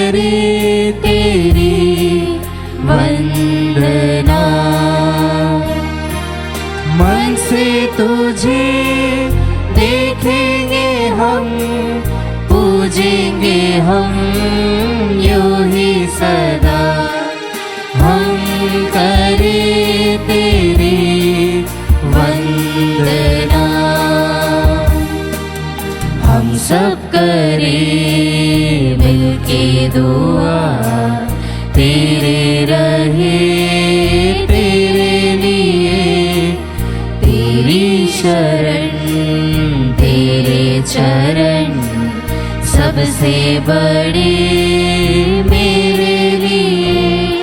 करे तेरी वंदना। मन से तुझे देखेंगे हम, पूजेंगे हम यूं ही सदा। हम करे तेरी वंदना। हम सब करे मिलके दुआ, तेरे रहे तेरे लिए। तेरी शरण तेरे चरण सबसे बड़े मेरे लिए।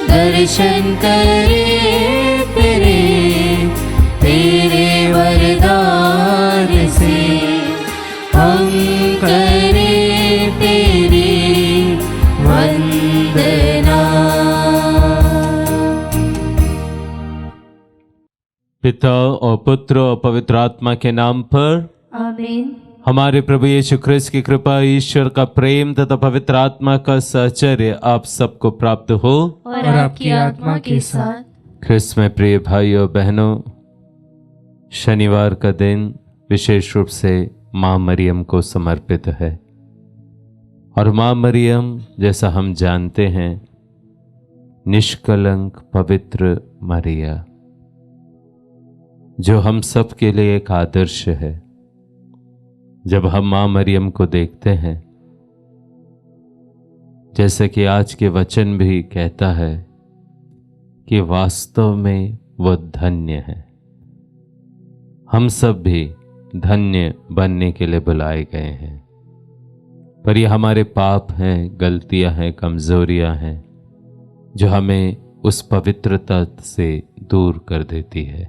दर्शन करे तेरे तेरे वरदान से। हम करे तेरी वंदना। पिता और पुत्र और पवित्र आत्मा के नाम पर आमीन। हमारे प्रभु यीशु ख्रिस्त की कृपा, ईश्वर का प्रेम तथा पवित्र आत्मा का सहचर्य आप सबको प्राप्त हो और आपकी आत्मा के साथ। ख्रिस्त में प्रिय भाइयों बहनों, शनिवार का दिन विशेष रूप से माँ मरियम को समर्पित है। और माँ मरियम, जैसा हम जानते हैं, निष्कलंक पवित्र मरिया, जो हम सब के लिए एक आदर्श है। जब हम माँ मरियम को देखते हैं, जैसे कि आज के वचन भी कहता है कि वास्तव में वो धन्य है। हम सब भी धन्य बनने के लिए बुलाए गए हैं, पर ये हमारे पाप हैं, गलतियां हैं, कमजोरियां हैं, जो हमें उस पवित्रता से दूर कर देती है।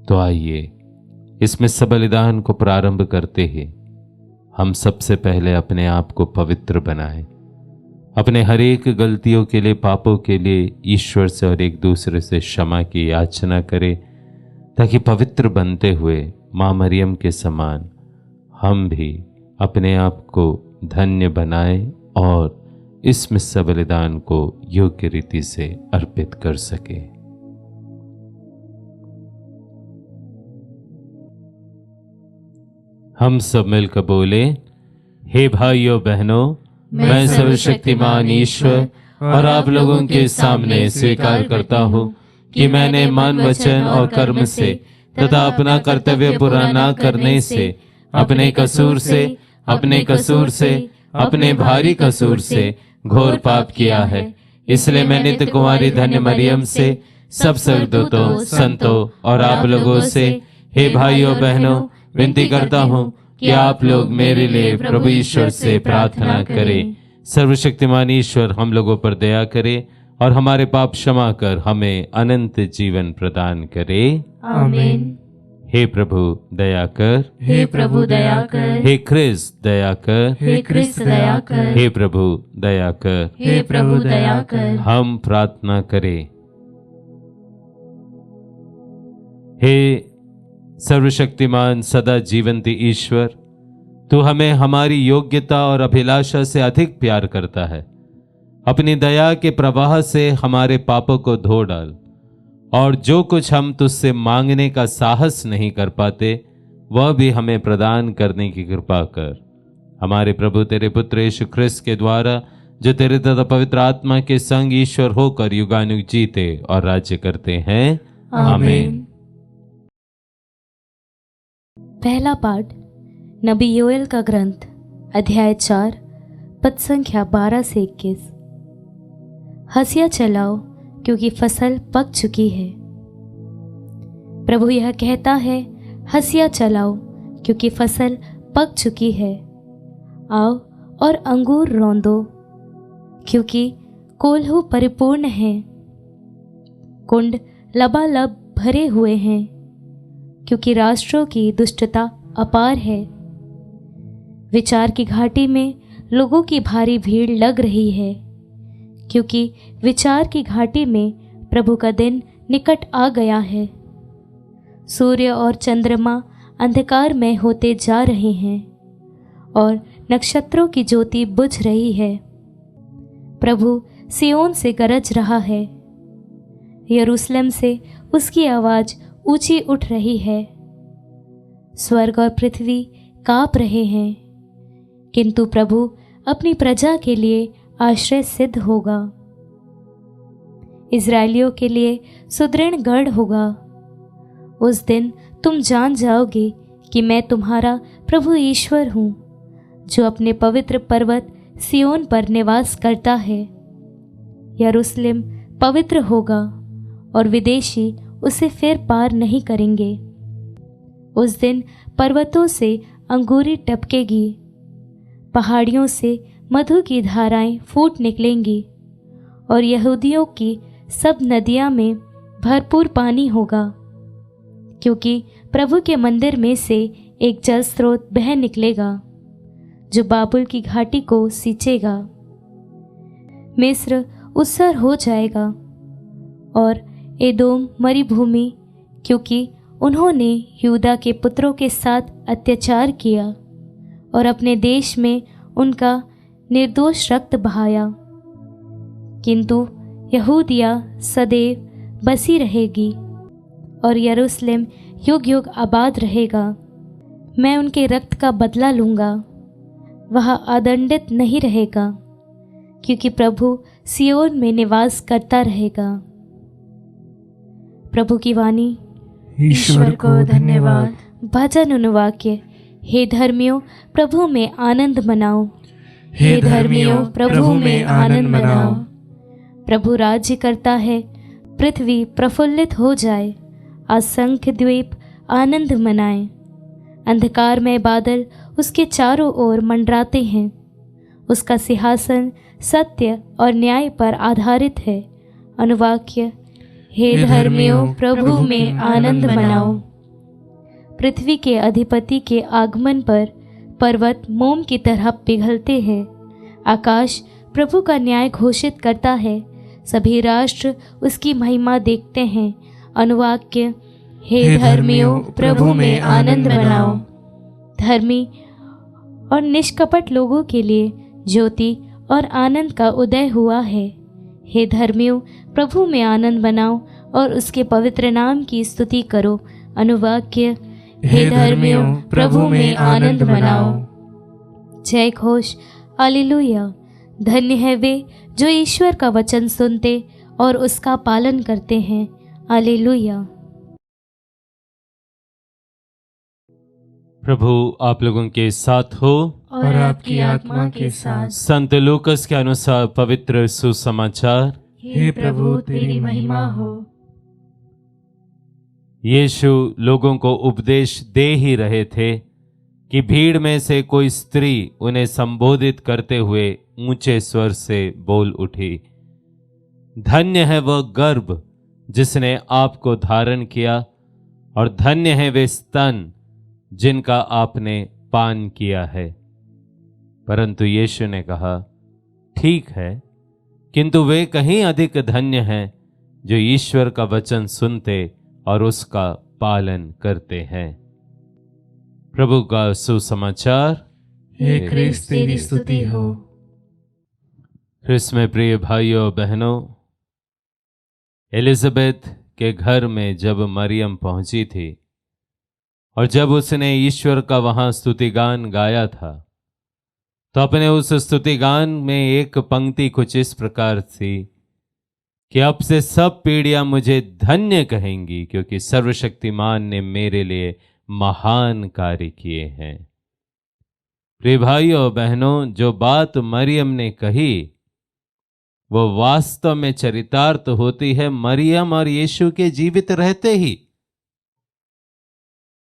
तो आइए इसमें सब बलिदान को प्रारंभ करते ही हम सबसे पहले अपने आप को पवित्र बनाएं, अपने हर एक गलतियों के लिए, पापों के लिए ईश्वर से और एक दूसरे से क्षमा की याचना करें, ताकि पवित्र बनते हुए माँ मरियम के समान हम भी अपने आप को धन्य बनाएं और इस मिस्सा बलिदान को योग्य रीति से अर्पित कर सके। हम सब मिलकर बोले, हे भाइयों बहनों, मैं सर्वशक्तिमान ईश्वर और आप लोगों के सामने स्वीकार करता हूँ कि मैंने मन, वचन और कर्म से तथा अपना कर्तव्य पूरा न करने से, अपने कसूर से, अपने भारी कसूर से घोर पाप किया है। इसलिए मैं नित्य कुमारी धन्य मरियम से, सब स्वर्गदूतों, संतों और आप लोगों से, हे भाइयों बहनों, विनती करता हूँ कि आप लोग मेरे लिए प्रभु ईश्वर से प्रार्थना करें। सर्वशक्तिमान ईश्वर हम लोगों पर दया करे और हमारे पाप क्षमा कर हमें अनंत जीवन प्रदान करे। आमीन। हे प्रभु दया कर, हे प्रभु दया कर, हे ख्रिस्त दया कर, हे ख्रिस्त दया कर, हे प्रभु दया कर। हे प्रभु दया कर। हम प्रार्थना करें। हे सर्वशक्तिमान सदा जीवंत ईश्वर, तू हमें हमारी योग्यता और अभिलाषा से अधिक प्यार करता है। अपनी दया के प्रवाह से हमारे पापों को धो डाल, और जो कुछ हम तुझसे मांगने का साहस नहीं कर पाते, वह भी हमें प्रदान करने की कृपा कर। हमारे प्रभु तेरे पुत्र यीशु ख्रिस्त के द्वारा, जो तेरे तथा पवित्र आत्मा के संग ईश्वर होकर युगानुग जीते और राज्य करते हैं। आमीन। पहला पाठ नबी योएल का ग्रंथ, अध्याय 4, पद संख्या 12 से 21। हंसिया चलाओ क्योंकि फसल पक चुकी है। प्रभु यह कहता है, हंसिया चलाओ क्योंकि फसल पक चुकी है। आओ और अंगूर रौंदो क्योंकि कोल्हू परिपूर्ण हैं। कुंड लबालब भरे हुए हैं क्योंकि राष्ट्रों की दुष्टता अपार है। विचार की घाटी में लोगों की भारी भीड़ लग रही है क्योंकि विचार की घाटी में प्रभु का दिन निकट आ गया है। सूर्य और चंद्रमा अंधकार में होते जा रहे हैं और नक्षत्रों की ज्योति बुझ रही है। प्रभु सियोन से गरज रहा है, यरूशलेम से उसकी आवाज ऊंची उठ रही है। स्वर्ग और पृथ्वी कांप रहे हैं, किंतु प्रभु अपनी प्रजा के लिए आश्रय सिद्ध होगा, इज़राइलियों के लिए सुदृढ़ गढ़ होगा। उस दिन तुम जान जाओगे कि मैं तुम्हारा प्रभु ईश्वर हूँ, जो अपने पवित्र पर्वत सियोन पर निवास करता है। यरूशलेम पवित्र होगा और विदेशी उसे फिर पार नहीं करेंगे। उस दिन पर्वतों से अंगूरी टपकेगी, पहाड़ियों से मधु की धाराएं फूट निकलेंगी और यहूदियों की सब नदियां में भरपूर पानी होगा, क्योंकि प्रभु के मंदिर में से एक जल स्रोत बह निकलेगा जो बाबुल की घाटी को सींचेगा। मिस्र उत्सर हो जाएगा और एदोम मरुभूमि, क्योंकि उन्होंने यहूदा के पुत्रों के साथ अत्याचार किया और अपने देश में उनका निर्दोष रक्त बहाया। किंतु यहूदिया सदैव बसी रहेगी और यरूशलेम युग युग आबाद रहेगा। मैं उनके रक्त का बदला लूँगा, वह अदंडित नहीं रहेगा, क्योंकि प्रभु सियोन में निवास करता रहेगा। प्रभु की वाणी। ईश्वर को धन्यवाद। भजन अनुवाक्य। हे धर्मियों, प्रभु में आनंद मनाओ। हे धर्मियों, प्रभु में आनंद मनाओ। प्रभु राज्य करता है, पृथ्वी प्रफुल्लित हो जाए। असंख्य द्वीप आनंद मनाएं। अंधकार में बादल उसके चारों ओर मंडराते हैं। उसका सिंहासन सत्य और न्याय पर आधारित है। अनुवाक्य। हे धर्मियों, प्रभु में आनंद मनाओ। पृथ्वी के अधिपति के आगमन पर पर्वत मोम की तरह पिघलते हैं। आकाश प्रभु का न्याय घोषित करता है, सभी राष्ट्र उसकी महिमा देखते हैं। अनुवाक्य। हे धर्मियों, प्रभु में आनंद मनाओ। धर्मी और निष्कपट लोगों के लिए ज्योति और आनंद का उदय हुआ है। हे धर्मियों, प्रभु में आनंद मनाओ और उसके पवित्र नाम की स्तुति करो। अनुवाक्य। हे धर्मियों, प्रभु में आनंद मनाओ। जय घोष। हालेलुया। धन्य है वे जो ईश्वर का वचन सुनते और उसका पालन करते हैं। हालेलुया। प्रभु आप लोगों के साथ हो और आपकी आत्मा के साथ। संत लूकस के अनुसार पवित्र सुसमाचार। हे प्रभु, तेरी महिमा हो। यीशु लोगों को उपदेश दे ही रहे थे कि भीड़ में से कोई स्त्री उन्हें संबोधित करते हुए ऊंचे स्वर से बोल उठी, धन्य है वह गर्भ जिसने आपको धारण किया और धन्य है वे स्तन जिनका आपने पान किया है। परंतु यीशु ने कहा, ठीक है, किंतु वे कहीं अधिक धन्य हैं जो ईश्वर का वचन सुनते और उसका पालन करते हैं। प्रभु का सुसमाचार। हे क्रिस्त, तेरी स्तुति हो। ख्रिस्त में प्रिय भाइयों बहनों, एलिजाबेथ के घर में जब मरियम पहुंची थी और जब उसने ईश्वर का वहां स्तुतिगान गाया था, तो अपने उस स्तुतिगान में एक पंक्ति कुछ इस प्रकार थी कि अब से सब पीढ़ियां मुझे धन्य कहेंगी, क्योंकि सर्वशक्तिमान ने मेरे लिए महान कार्य किए हैं। प्रिय भाइयों बहनों, जो बात मरियम ने कही वो वास्तव में चरितार्थ होती है मरियम और यीशु के जीवित रहते ही।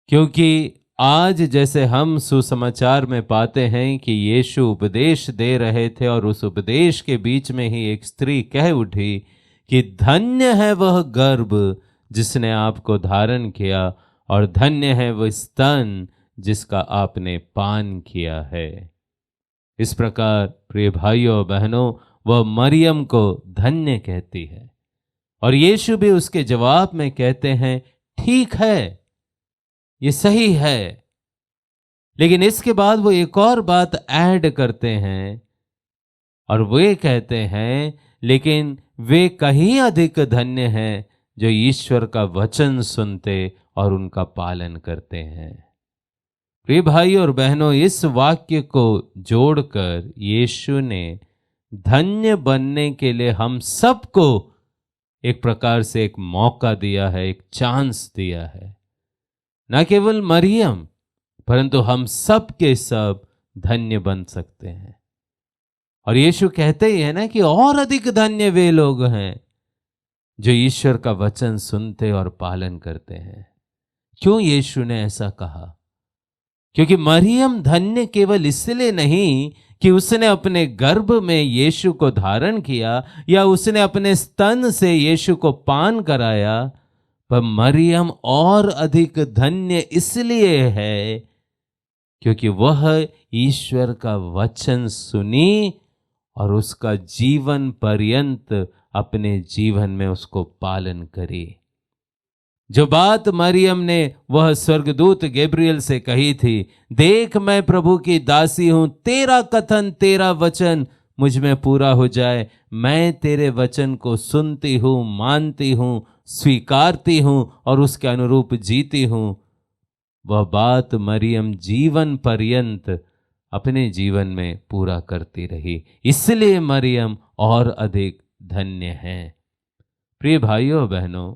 क्योंकि आज जैसे हम सुसमाचार में पाते हैं कि यीशु उपदेश दे रहे थे और उस उपदेश के बीच में ही एक स्त्री कह उठी कि धन्य है वह गर्भ जिसने आपको धारण किया और धन्य है वह स्तन जिसका आपने पान किया है। इस प्रकार प्रिय भाइयों बहनों, वह मरियम को धन्य कहती है और यीशु भी उसके जवाब में कहते हैं, ठीक है, ये सही है, लेकिन इसके बाद वो एक और बात ऐड करते हैं और वे कहते हैं, लेकिन वे कहीं अधिक धन्य हैं जो ईश्वर का वचन सुनते और उनका पालन करते हैं। प्रिय भाई और बहनों, इस वाक्य को जोड़कर यीशु ने धन्य बनने के लिए हम सबको एक प्रकार से एक मौका दिया है, एक चांस दिया है। न केवल मरियम, परंतु हम सब के सब धन्य बन सकते हैं। और यीशु कहते ही है ना कि और अधिक धन्य वे लोग हैं जो ईश्वर का वचन सुनते और पालन करते हैं। क्यों यीशु ने ऐसा कहा? क्योंकि मरियम धन्य केवल इसलिए नहीं कि उसने अपने गर्भ में यीशु को धारण किया या उसने अपने स्तन से यीशु को पान कराया, पर मरियम और अधिक धन्य इसलिए है क्योंकि वह ईश्वर का वचन सुनी और उसका जीवन पर्यंत अपने जीवन में उसको पालन करी। जो बात मरियम ने वह स्वर्गदूत गैब्रियल से कही थी, देख मैं प्रभु की दासी हूं, तेरा कथन तेरा वचन मुझ में पूरा हो जाए। मैं तेरे वचन को सुनती हूं, मानती हूं, स्वीकारती हूं और उसके अनुरूप जीती हूं। वह बात मरियम जीवन पर्यंत अपने जीवन में पूरा करती रही। इसलिए मरियम और अधिक धन्य है। प्रिय भाइयों बहनों,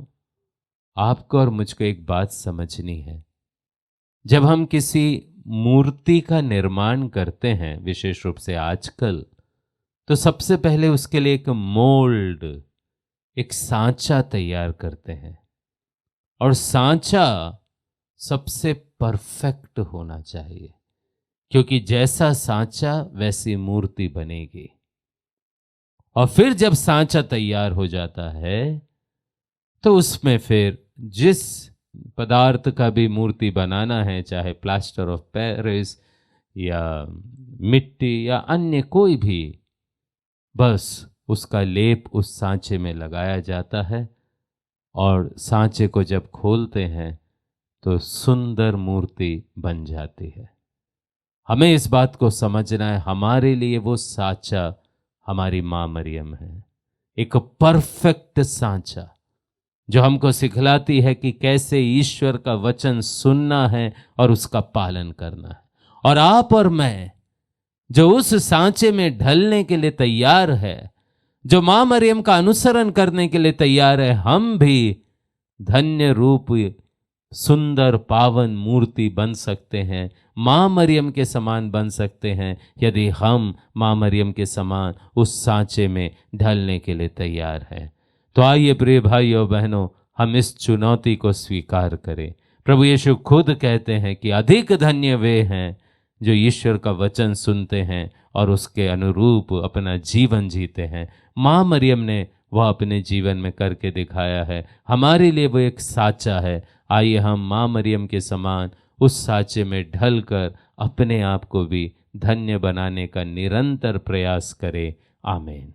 आपको और मुझको एक बात समझनी है। जब हम किसी मूर्ति का निर्माण करते हैं, विशेष रूप से आजकल, तो सबसे पहले उसके लिए एक मोल्ड, एक सांचा तैयार करते हैं। और सांचा सबसे परफेक्ट होना चाहिए, क्योंकि जैसा सांचा वैसी मूर्ति बनेगी। और फिर जब सांचा तैयार हो जाता है तो उसमें फिर जिस पदार्थ का भी मूर्ति बनाना है, चाहे प्लास्टर ऑफ पेरिस या मिट्टी या अन्य कोई भी, बस उसका लेप उस सांचे में लगाया जाता है और सांचे को जब खोलते हैं तो सुंदर मूर्ति बन जाती है। हमें इस बात को समझना है, हमारे लिए वो सांचा हमारी माँ मरियम है, एक परफेक्ट सांचा जो हमको सिखलाती है कि कैसे ईश्वर का वचन सुनना है और उसका पालन करना है। और आप और मैं जो उस सांचे में ढलने के लिए तैयार है, जो माँ मरियम का अनुसरण करने के लिए तैयार है, हम भी धन्य रूप सुंदर पावन मूर्ति बन सकते हैं, माँ मरियम के समान बन सकते हैं, यदि हम माँ मरियम के समान उस सांचे में ढलने के लिए तैयार हैं। तो आइए प्रिय भाइयों बहनों, हम इस चुनौती को स्वीकार करें। प्रभु यीशु खुद कहते हैं कि अधिक धन्य वे हैं जो ईश्वर का वचन सुनते हैं और उसके अनुरूप अपना जीवन जीते हैं। माँ मरियम ने वह अपने जीवन में करके दिखाया है। हमारे लिए वो एक साचा है। आइए हम माँ मरियम के समान उस साचे में ढलकर अपने आप को भी धन्य बनाने का निरंतर प्रयास करें। आमीन।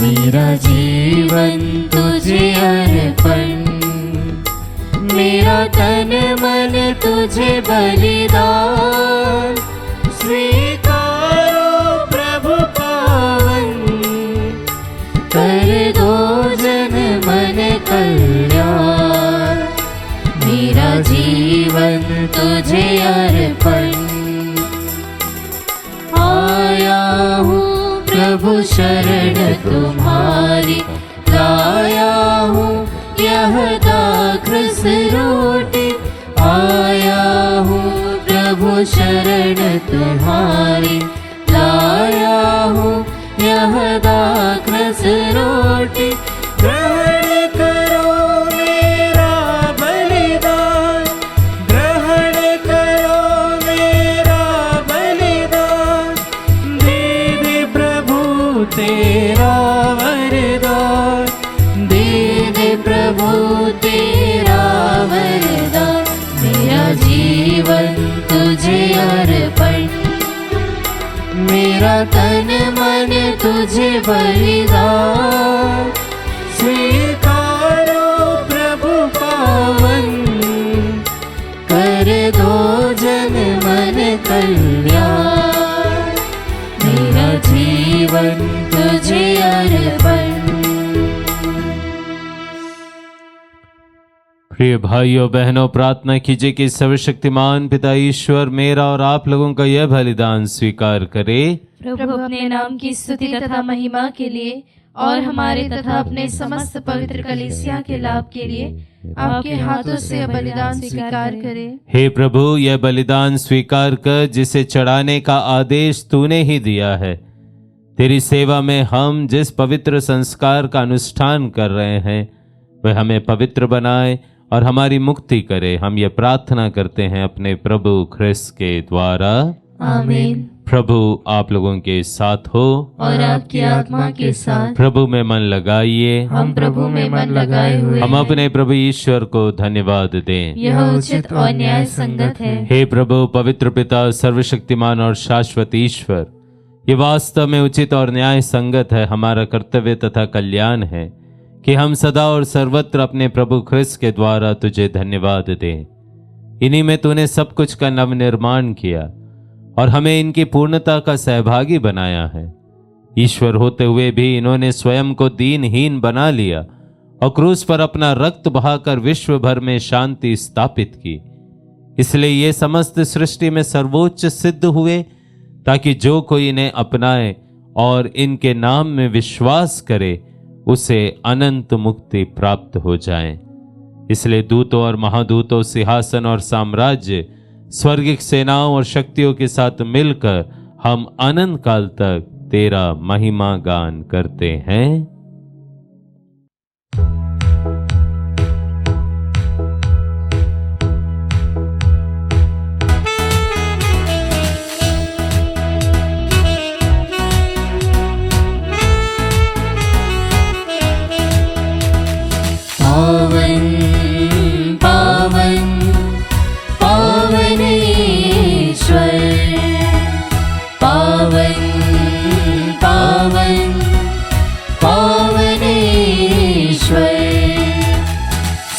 मेरा जीवन तुझे अर्पण, मेरा तन मन तुझे बलिदान, स्वीकारो प्रभु पावन, कर दो जन मन कल्याण। मेरा जीवन तुझे अर्पण, आया हूँ प्रभु शरण तुम्हारी, लाया हूँ यह दाखरस रोटी। आया हूँ प्रभु शरण तुम्हारी, लाया हूँ यह दाखरस रोटी। ग्रहण करो मेरा बलिदान, ग्रहण करो मेरा बलिदान, दे दे प्रभु तेरा वरदान, दे दे प्रभु तेरा मेरा तन मन तुझे बलिदान, स्वीकारो प्रभु पावन, कर दो जन मन कल्याण, मेरा जीवन तुझे अर्पण। प्रिय भाइयों बहनों, प्रार्थना कीजिए कि सर्वशक्तिमान पिता ईश्वर मेरा और आप लोगों का यह बलिदान स्वीकार करे। प्रभु अपने नाम की स्तुति तथा महिमा के लिए और हमारे तथा अपने समस्त पवित्र कलीसिया के लाभ के लिए आपके हाथों से यह बलिदान स्वीकार करे। हे प्रभु, यह बलिदान स्वीकार कर जिसे चढ़ाने का आदेश तूने ही दिया है। तेरी सेवा में हम जिस पवित्र संस्कार का अनुष्ठान कर रहे हैं वह हमें पवित्र बनाए और हमारी मुक्ति करे। हम ये प्रार्थना करते हैं अपने प्रभु ख्रिस्त के द्वारा, आमीन। प्रभु आप लोगों के साथ हो और आपकी आत्मा के साथ। प्रभु में मन लगाइए। हम प्रभु में मन लगाए हुए हम हैं। अपने प्रभु ईश्वर को धन्यवाद दें। यह उचित और न्याय संगत है। हे प्रभु पवित्र पिता, सर्वशक्तिमान और शाश्वत ईश्वर, ये वास्तव में उचित और न्याय संगत है, हमारा कर्तव्य तथा कल्याण है कि हम सदा और सर्वत्र अपने प्रभु ख्रिस्त के द्वारा तुझे धन्यवाद दें। इन्हीं में तूने सब कुछ का नवनिर्माण किया और हमें इनकी पूर्णता का सहभागी बनाया है। ईश्वर होते हुए भी इन्होंने स्वयं को दीनहीन बना लिया और क्रूस पर अपना रक्त बहाकर विश्व भर में शांति स्थापित की। इसलिए ये समस्त सृष्टि में सर्वोच्च सिद्ध हुए, ताकि जो कोई इन्हें अपनाए और इनके नाम में विश्वास करे उसे अनंत मुक्ति प्राप्त हो जाए। इसलिए दूतों और महादूतों, सिंहासन और साम्राज्य, स्वर्गिक सेनाओं और शक्तियों के साथ मिलकर हम अनंत काल तक तेरा महिमा गान करते हैं। पावन पावन पावन ईश्वर, पावन पावन पावन ईश्वर,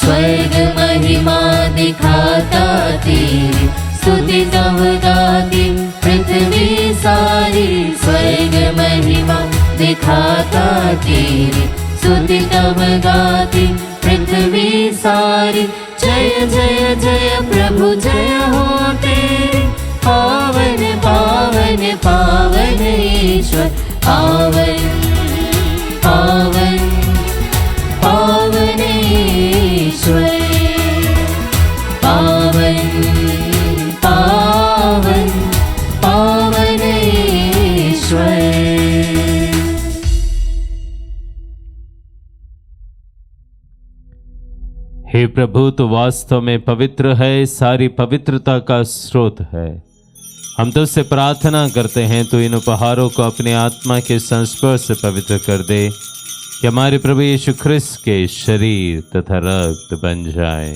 स्वर्ग महिमा दिखाता तेरी, स्तुति तब गाती पृथ्वी सारी। स्वर्ग महिमा दिखाता तेरी, स्तुति तब गाती पृथ्वी सारी। जय जय जय प्रभु जय हो तेरी, पावन पावन पावन ईश्वर, पावन पावन पावन ईश्वर, पावन पावन पावन ईश्वर। हे प्रभु, तो वास्तव में पवित्र है, सारी पवित्रता का स्रोत है। हम तो उससे प्रार्थना करते हैं तो इन उपहारों को अपने आत्मा के संस्पर्श से पवित्र कर दे कि हमारे प्रभु यीशु ख्रिस्त के शरीर तथा रक्त बन जाए।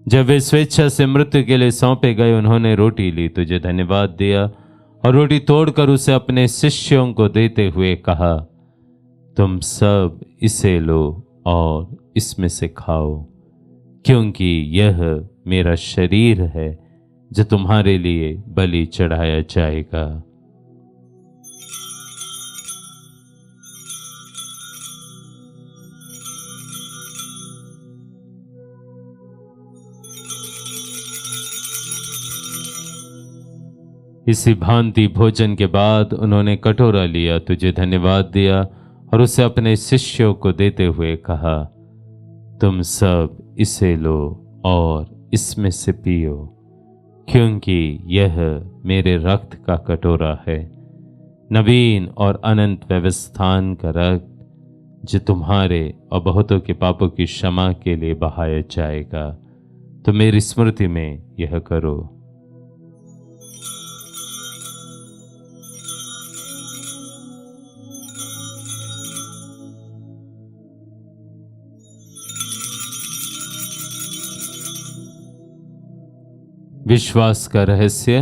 जब वे स्वेच्छा से मृत्यु के लिए सौंपे गए, उन्होंने रोटी ली, तुझे धन्यवाद दिया और रोटी तोड़कर उसे अपने शिष्यों को देते हुए कहा, तुम सब इसे लो और इसमें से खाओ, क्योंकि यह मेरा शरीर है जो तुम्हारे लिए बलि चढ़ाया जाएगा। इसी भांति भोजन के बाद उन्होंने कटोरा लिया, तुझे धन्यवाद दिया और उसे अपने शिष्यों को देते हुए कहा, तुम सब इसे लो और इसमें से पियो, क्योंकि यह मेरे रक्त का कटोरा है, नवीन और अनंत व्यवस्थान का रक्त, जो तुम्हारे और बहुतों के पापों की क्षमा के लिए बहाया जाएगा। तो मेरी स्मृति में यह करो। विश्वास का रहस्य।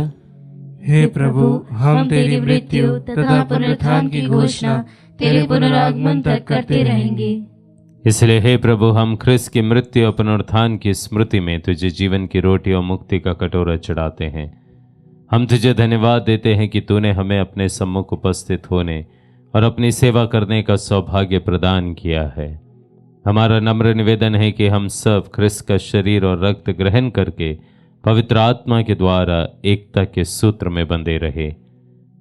हे प्रभु, हम तेरी मृत्यु तथा पुनरुत्थान की घोषणा तेरे पुनरागमन तक करते रहेंगे। इसलिए हे प्रभु, हम ख्रिस्त की मृत्यु और पुनरुत्थान की स्मृति में तुझे जीवन की रोटी और मुक्ति का कटोरा चढ़ाते हैं। हम तुझे धन्यवाद देते हैं कि तूने हमें अपने सम्मुख उपस्थित होने और अपनी सेवा करने का सौभाग्य प्रदान किया है। हमारा नम्र निवेदन है कि हम सब ख्रिस्त का शरीर और रक्त ग्रहण करके पवित्र आत्मा के द्वारा एकता के सूत्र में बंधे रहे।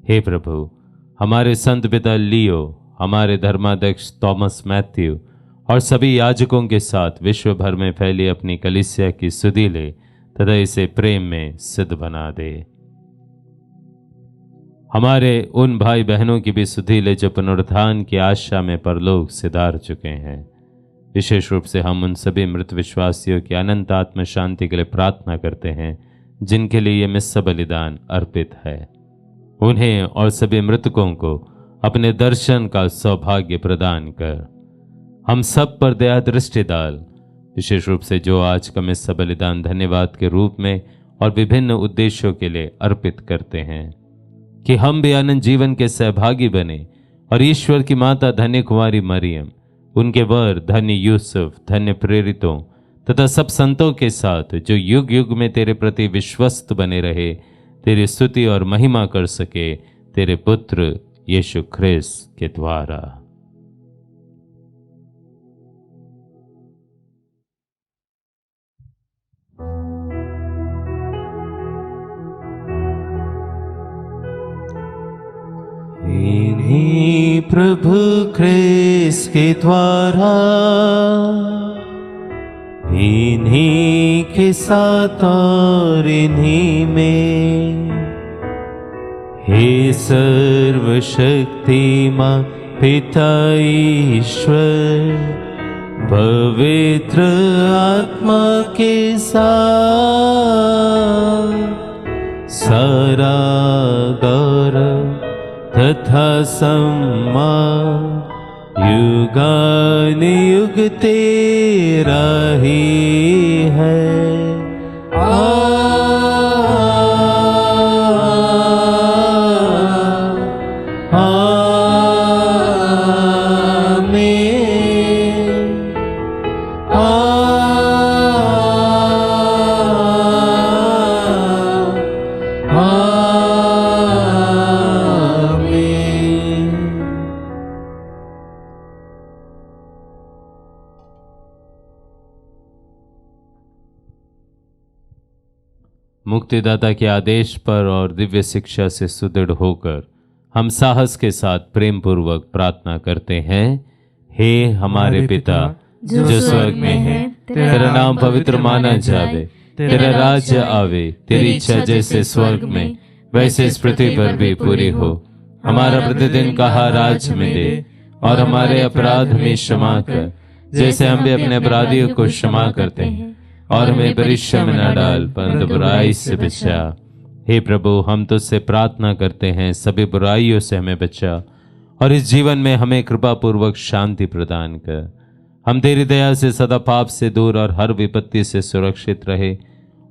हे प्रभु, हमारे संत पिता लियो, हमारे धर्माध्यक्ष थॉमस मैथ्यू और सभी याजकों के साथ विश्व भर में फैली अपनी कलीसिया की सुधि ले तथा इसे प्रेम में सिद्ध बना दे। हमारे उन भाई बहनों की भी सुधि ले जो पुनरुत्थान की आशा में परलोक सिधार चुके हैं। विशेष रूप से हम उन सभी मृत विश्वासियों की अनंत आत्म शांति के लिए प्रार्थना करते हैं जिनके लिए ये मिस्सा बलिदान अर्पित है। उन्हें और सभी मृतकों को अपने दर्शन का सौभाग्य प्रदान कर। हम सब पर दया दृष्टि डाल, विशेष रूप से जो आज का मिस्सा बलिदान धन्यवाद के रूप में और विभिन्न उद्देश्यों के लिए अर्पित करते हैं, कि हम भी अनंत जीवन के सहभागी बने और ईश्वर की माता धन्य कुमारी मरियम, उनके वर धन्य यूसुफ, धन्य प्रेरितों तथा सब संतों के साथ जो युग युग में तेरे प्रति विश्वस्त बने रहे, तेरी स्तुति और महिमा कर सके तेरे पुत्र यीशु ख्रिस्त के द्वारा। इन्हीं प्रभु ख्रिस्त के द्वारा, इन्हीं के साथ और इन्हीं में, हे सर्वशक्तिमान पिता ईश्वर, पवित्र आत्मा के साथ सारा गौरव तथा सम्मान युगानुयुग तेरा ही है। मुक्तिदाता के आदेश पर और दिव्य शिक्षा से सुदृढ़ होकर हम साहस के साथ प्रेम पूर्वक प्रार्थना करते हैं। हे हमारे पिता जो स्वर्ग में है, तेरा नाम पवित्र माना जावे, तेरा राज्य आवे, तेरी इच्छा जैसे स्वर्ग में वैसे इस पृथ्वी पर भी पूरी हो। हमारा प्रतिदिन का आहार आज हमें दे और हमारे अपराध हमें क्षमा कर, जैसे हम भी अपने अपराधियों को क्षमा करते हैं, और हमें परीक्षा में न डाल परंतु बुराई से बचा। हे प्रभु, हम तुझसे प्रार्थना करते हैं सभी बुराइयों से हमें बचा और इस जीवन में हमें कृपा पूर्वक शांति प्रदान कर। हम तेरी दया से सदा पाप से दूर और हर विपत्ति से सुरक्षित रहे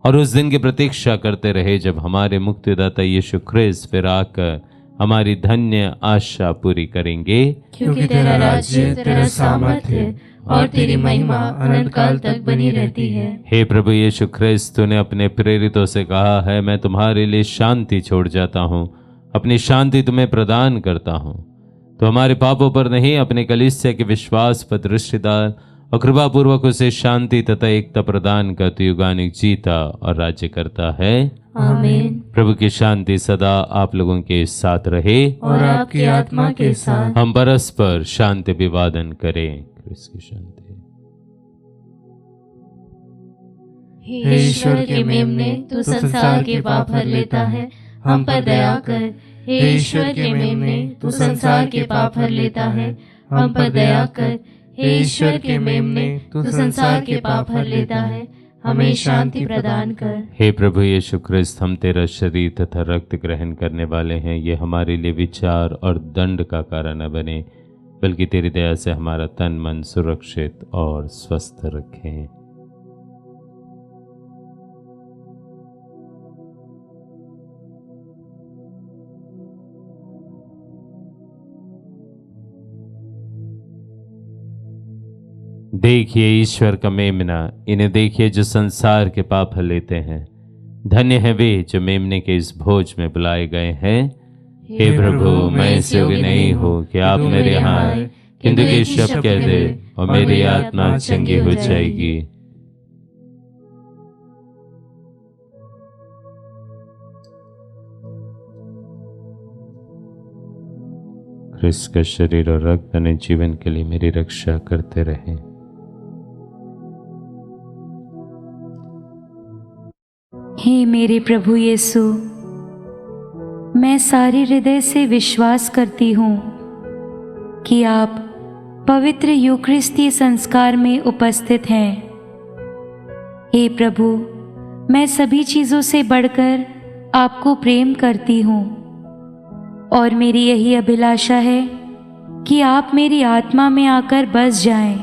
और उस दिन की प्रतीक्षा करते रहे जब हमारे मुक्तिदाता यीशु ख्रिस्त फिर आकर हमारी धन्य आशा पूरी करेंगे। क्योंकि तेरा राज्य, तेरा सामर्थ्य और तेरी महिमा अनंत काल तक बनी रहती है। हे प्रभु यीशु ख्रिस्त, तूने अपने प्रेरितों से कहा है, मैं तुम्हारे लिए शांति छोड़ जाता हूँ, अपनी शांति तुम्हें प्रदान करता हूँ। तो हमारे पापों पर नहीं, अपने कलीसिया के विश्वास पर दृष्टि डाल और कृपा पूर्वक उसे शांति तथा एकता प्रदान कर तू युगानुयुग जीता और राज्य करता है। आमीन। प्रभु की शांति सदा आप लोगों के साथ रहे और आपकी आत्मा के साथ। हम परस्पर शांति अभिवादन करें। इसकी शांति। हे ईश्वर के मेमने, तू संसार के पाप हर लेता है, हम पर दया कर। हे ईश्वर के मेमने, तू संसार के पाप हर लेता है, हम पर दया कर। हे ईश्वर के मेमने, तू संसार के पाप हर लेता है, हमें शांति प्रदान कर। हे प्रभु यीशु ख्रिस्त, हम तेरा शरीर तथा रक्त ग्रहण करने वाले हैं। ये हमारे लिए विचार और दंड का कारण न बने, बल्कि तेरी दया से हमारा तन मन सुरक्षित और स्वस्थ रखें। देखिए ईश्वर का मेमना, इन्हें देखिए जो संसार के पाप लेते हैं। धन्य है वे जो मेमने के इस भोज में बुलाए गए हैं। हे प्रभु, मैं इस योग्य नहीं हूँ कि आप मेरे यहाँ आए, किंतु एक शब्द कह दे और मेरी आत्मा चंगी हो जाएगी। क्रिस्त का शरीर और रक्त अपने जीवन के लिए मेरी रक्षा करते रहें। हे मेरे प्रभु यीशु, मैं सारे हृदय से विश्वास करती हूँ कि आप पवित्र यूकरिस्ती संस्कार में उपस्थित हैं। हे प्रभु, मैं सभी चीज़ों से बढ़कर आपको प्रेम करती हूँ और मेरी यही अभिलाषा है कि आप मेरी आत्मा में आकर बस जाएं,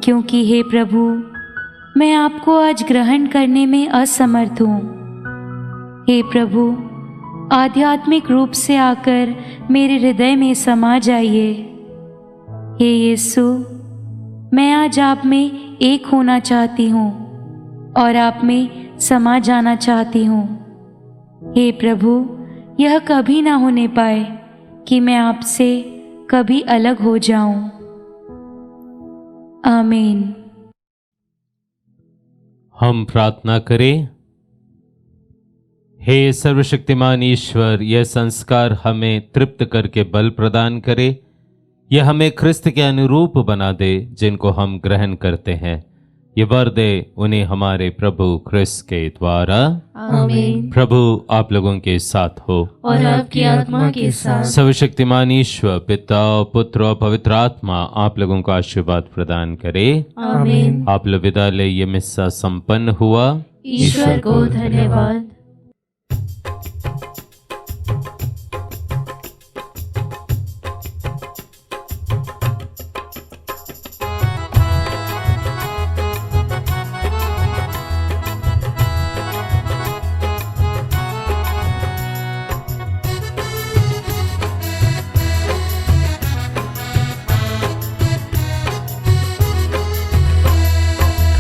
क्योंकि हे प्रभु, मैं आपको आज ग्रहण करने में असमर्थ हूँ। हे प्रभु, आध्यात्मिक रूप से आकर मेरे हृदय में समा जाइए। हे यीशु, मैं आज आप में एक होना चाहती हूँ और आप में समा जाना चाहती हूँ। हे प्रभु, यह कभी ना होने पाए कि मैं आपसे कभी अलग हो जाऊं। आमीन। हम प्रार्थना करें। हे सर्वशक्तिमान ईश्वर, यह संस्कार हमें तृप्त करके बल प्रदान करे। यह हमें ख्रिस्त के अनुरूप बना दे जिनको हम ग्रहण करते हैं। ये वर दे उन्हें हमारे प्रभु ख्रिस्त के द्वारा। आमीन। प्रभु आप लोगों के साथ हो और आपकी आत्मा के साथ। सर्वशक्तिमान ईश्वर पिता पुत्र और पवित्र आत्मा आप लोगों को आशीर्वाद प्रदान करे। आमीन। आप लोग विदा ले, ये मिस्सा संपन्न हुआ। ईश्वर को धन्यवाद।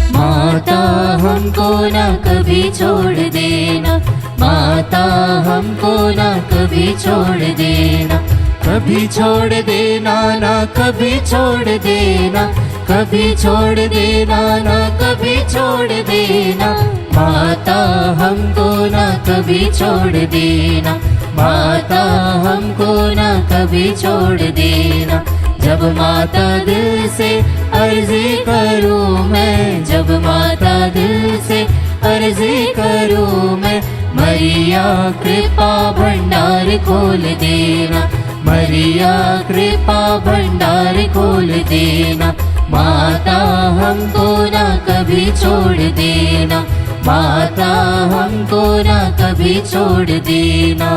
माता हमको ना कभी छोड़ देना, माता हमको ना कभी छोड़ देना, कभी छोड़ देना ना कभी छोड़ देना, कभी छोड़ देना ना कभी छोड़ देना। माता हमको ना कभी छोड़ देना, माता हमको ना कभी छोड़ देना। जब माता दिल से अर्जी करूँ मैं, जब माता दिल से अर्जी करूँ मैं, मरिया कृपा भंडार खोल देना, मरिया कृपा भंडार खोल देना। माता हमको ना कभी छोड़ देना, माता हमको ना कभी छोड़ देना।